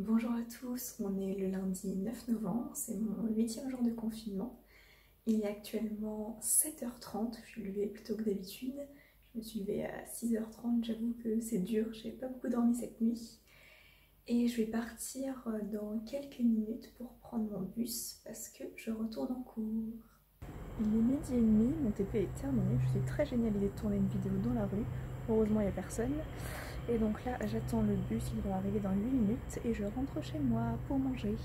Bonjour à tous, on est le lundi 9 novembre, c'est mon 8e jour de confinement. Il est actuellement 7h30, je suis levée plus tôt que d'habitude. Je me suis levée à 6h30, j'avoue que c'est dur, j'ai pas beaucoup dormi cette nuit. Et je vais partir dans quelques minutes pour prendre mon bus parce que je retourne en cours. Il est 12h30, mon TP est terminé, je suis très gênée à l'idée de tourner une vidéo dans la rue. Heureusement il n'y a personne. Et donc là j'attends le bus, il doit arriver dans 8 minutes et je rentre chez moi pour manger.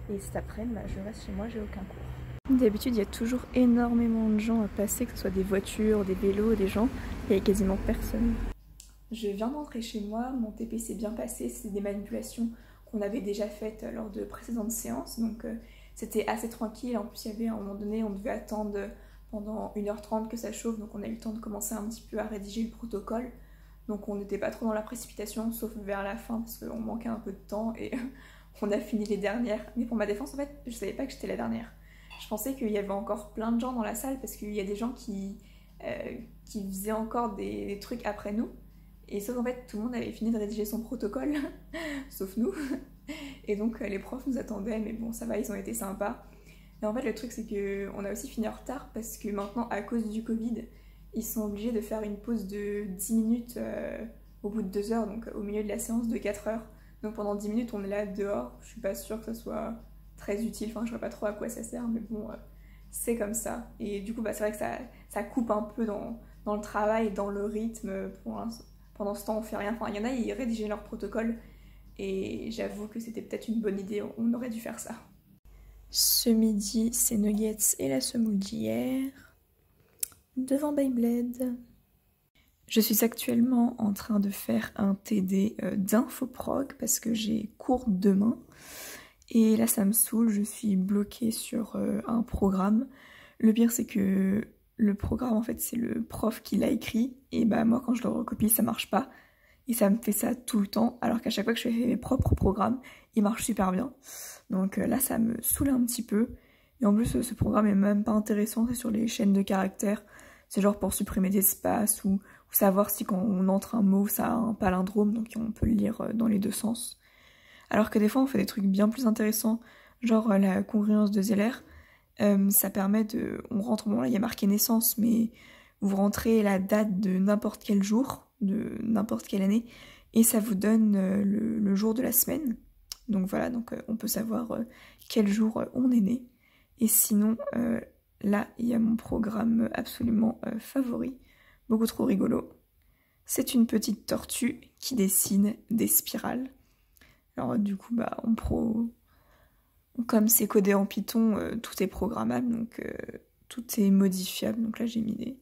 Et cet après-midi je reste chez moi, j'ai aucun cours. D'habitude il y a toujours énormément de gens à passer, que ce soit des voitures, des vélos, des gens. Il n'y a quasiment personne. Je viens d'entrer chez moi, mon TP s'est bien passé, c'est des manipulations qu'on avait déjà faites lors de précédentes séances. Donc c'était assez tranquille, en plus il y avait à un moment donné, on devait attendre pendant 1h30 que ça chauffe. Donc on a eu le temps de commencer un petit peu à rédiger le protocole. Donc on n'était pas trop dans la précipitation, sauf vers la fin parce qu'on manquait un peu de temps et on a fini les dernières. Mais pour ma défense, en fait, je savais pas que j'étais la dernière. Je pensais qu'il y avait encore plein de gens dans la salle parce qu'il y a des gens qui faisaient encore des trucs après nous. Et sauf qu'en fait, tout le monde avait fini de rédiger son protocole, sauf nous. Et donc les profs nous attendaient, mais bon, ça va, ils ont été sympas. Et en fait, le truc, c'est qu'on a aussi fini en retard parce que maintenant, à cause du Covid, ils sont obligés de faire une pause de 10 minutes au bout de 2 heures, donc au milieu de la séance de 4 heures. Donc pendant 10 minutes, on est là dehors. Je suis pas sûre que ça soit très utile, enfin je vois pas trop à quoi ça sert, mais bon, c'est comme ça. Et du coup, bah, c'est vrai que ça coupe un peu dans le travail, dans le rythme. Pendant ce temps, on fait rien. Enfin, il y en a, ils rédigeaient leur protocole, et j'avoue que c'était peut-être une bonne idée, on aurait dû faire ça. Ce midi, c'est nuggets et la semoule d'hier, devant Beyblade. Je suis actuellement en train de faire un TD d'infoprog parce que j'ai cours demain. Et là, ça me saoule, je suis bloquée sur un programme. Le pire, c'est que le programme, en fait, c'est le prof qui l'a écrit. Et bah moi, quand je le recopie, ça marche pas. Et ça me fait ça tout le temps, alors qu'à chaque fois que je fais mes propres programmes, ils marchent super bien. Donc là, ça me saoule un petit peu. Et en plus, ce programme est même pas intéressant, c'est sur les chaînes de caractères. C'est genre pour supprimer des espaces ou savoir si quand on entre un mot, ça a un palindrome, donc on peut le lire dans les deux sens. Alors que des fois, on fait des trucs bien plus intéressants, genre la congruence de Zeller. Ça permet de... On rentre, bon là, il y a marqué naissance, mais vous rentrez la date de n'importe quel jour, de n'importe quelle année, et ça vous donne le jour de la semaine. Donc voilà, donc on peut savoir quel jour on est né. Et sinon, là, il y a mon programme absolument favori, beaucoup trop rigolo. C'est une petite tortue qui dessine des spirales. Alors du coup, bah, comme c'est codé en Python, tout est programmable, donc tout est modifiable. Donc là, j'ai mis des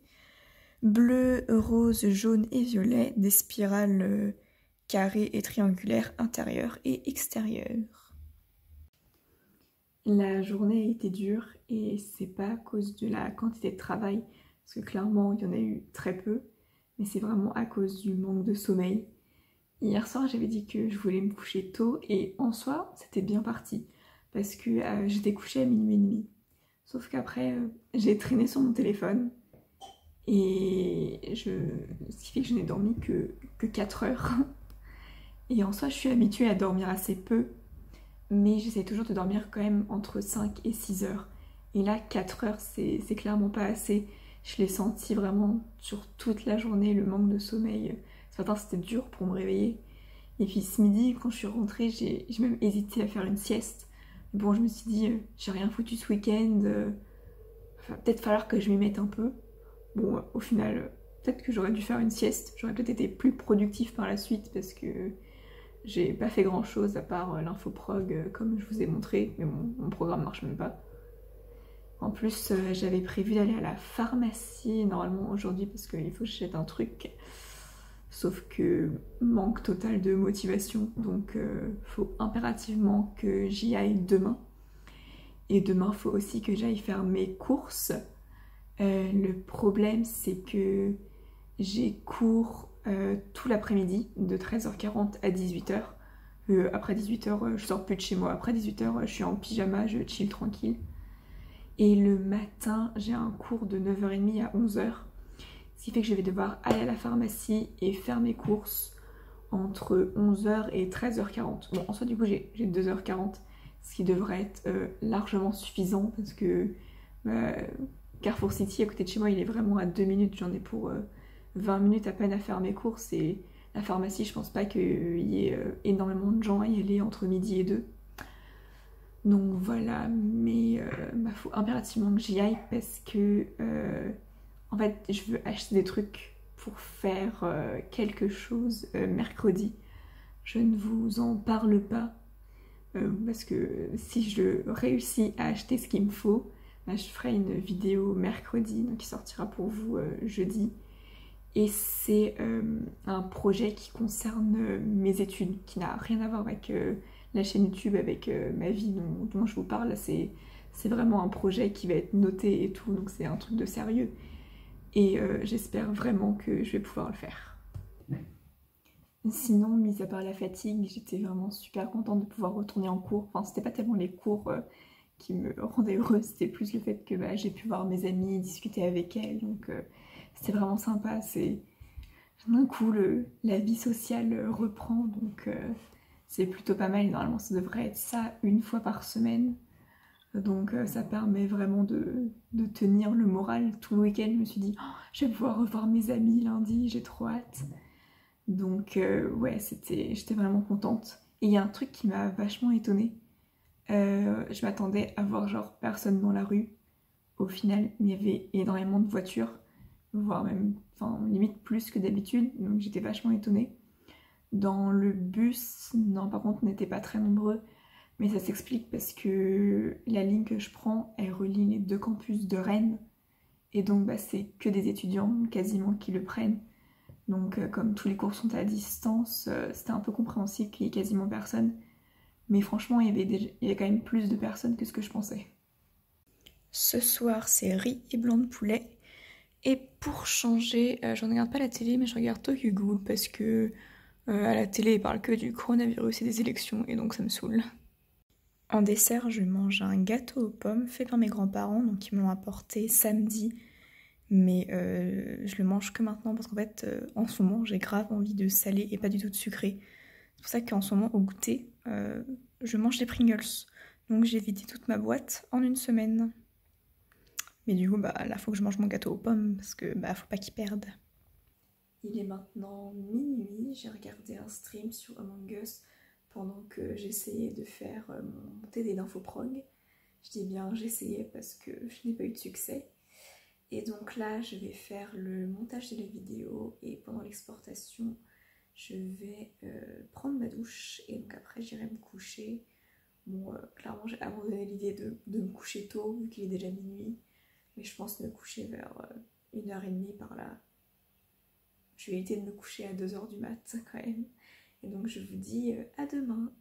bleus, roses, jaunes et violets, des spirales carrées et triangulaires intérieures et extérieures. La journée a été dure et c'est pas à cause de la quantité de travail, parce que clairement il y en a eu très peu, mais c'est vraiment à cause du manque de sommeil. Hier soir j'avais dit que je voulais me coucher tôt et en soi c'était bien parti, parce que j'étais couchée à 00h30. Sauf qu'après j'ai traîné sur mon téléphone et ce qui fait que je n'ai dormi que 4 heures. Et en soi je suis habituée à dormir assez peu, mais j'essaie toujours de dormir quand même entre 5 et 6 heures. Et là, 4 heures, c'est clairement pas assez. Je l'ai senti vraiment sur toute la journée, le manque de sommeil. Ce matin, c'était dur pour me réveiller. Et puis ce midi, quand je suis rentrée, j'ai même hésité à faire une sieste. Bon, je me suis dit, j'ai rien foutu ce week-end, va peut-être falloir que je m'y mette un peu. Bon, au final, peut-être que j'aurais dû faire une sieste. J'aurais peut-être été plus productive par la suite parce que j'ai pas fait grand chose à part l'infoprog comme je vous ai montré, mais mon programme marche même pas. En plus, j'avais prévu d'aller à la pharmacie normalement aujourd'hui parce qu'il faut que j'achète un truc. Sauf que manque total de motivation, donc faut impérativement que j'y aille demain. Et demain, faut aussi que j'aille faire mes courses. Le problème, c'est que j'ai cours tout l'après-midi, de 13h40 à 18h. Après 18h, je sors plus de chez moi. Après 18h, je suis en pyjama, je chill tranquille. Et le matin, j'ai un cours de 9h30 à 11h. Ce qui fait que je vais devoir aller à la pharmacie et faire mes courses. entre 11h et 13h40. Bon, en soi, du coup, j'ai 2h40, ce qui devrait être largement suffisant parce que Carrefour City, à côté de chez moi, il est vraiment à 2 minutes. J'en ai pour 20 minutes à peine à faire mes courses et la pharmacie, je pense pas qu'il y ait énormément de gens à y aller entre midi et 2. Donc voilà, mais faut impérativement que j'y aille parce que en fait, je veux acheter des trucs pour faire quelque chose mercredi. Je ne vous en parle pas parce que si je réussis à acheter ce qu'il me faut, bah, je ferai une vidéo mercredi, donc qui sortira pour vous jeudi. Et c'est un projet qui concerne mes études, qui n'a rien à voir avec la chaîne YouTube, avec ma vie dont je vous parle. C'est vraiment un projet qui va être noté et tout, donc c'est un truc de sérieux. Et j'espère vraiment que je vais pouvoir le faire. Sinon, mis à part la fatigue, j'étais vraiment super contente de pouvoir retourner en cours. Enfin, c'était pas tellement les cours qui me rendaient heureuse, c'était plus le fait que j'ai pu voir mes amies, discuter avec elles, donc c'était vraiment sympa. D'un coup, la vie sociale reprend, donc c'est plutôt pas mal. Normalement, ça devrait être ça une fois par semaine. Donc ça permet vraiment de tenir le moral. Tout le week-end, je me suis dit, oh, je vais pouvoir revoir mes amis lundi, j'ai trop hâte. Donc ouais, j'étais vraiment contente. Et il y a un truc qui m'a vachement étonnée. Je m'attendais à voir genre personne dans la rue. Au final, il y avait énormément de voitures, voire même, enfin limite plus que d'habitude. Donc j'étais vachement étonnée. Dans le bus, non, par contre, on n'était pas très nombreux. Mais ça s'explique parce que la ligne que je prends, elle relie les 2 campus de Rennes. Et donc c'est que des étudiants quasiment qui le prennent. Donc comme tous les cours sont à distance, c'était un peu compréhensible qu'il y ait quasiment personne. Mais franchement, il y avait quand même plus de personnes que ce que je pensais. Ce soir, c'est riz et blanc de poulet. Et pour changer, je ne regarde pas la télé, mais je regarde Tokyo Ghoul parce que à la télé, ils parlent que du coronavirus et des élections, et donc ça me saoule. En dessert, je mange un gâteau aux pommes fait par mes grands-parents, donc ils me l'ont apporté samedi. Mais je le mange que maintenant parce qu'en fait, en ce moment, j'ai grave envie de salé et pas du tout de sucré. C'est pour ça qu'en ce moment, au goûter, je mange des Pringles. Donc j'ai vidé toute ma boîte en une semaine. Mais du coup, là, faut que je mange mon gâteau aux pommes parce que faut pas qu'il perde. Il est maintenant minuit, j'ai regardé un stream sur Among Us pendant que j'essayais de faire mon TD d'Infoprog. Je dis bien j'essayais parce que je n'ai pas eu de succès. Et donc là, je vais faire le montage de la vidéo et pendant l'exportation, je vais prendre ma douche et donc après j'irai me coucher. Bon, clairement, j'ai abandonné l'idée de me coucher tôt vu qu'il est déjà minuit, mais je pense me coucher vers 1h30 par là. Je vais éviter de me coucher à 2h du mat quand même. Et donc je vous dis à demain.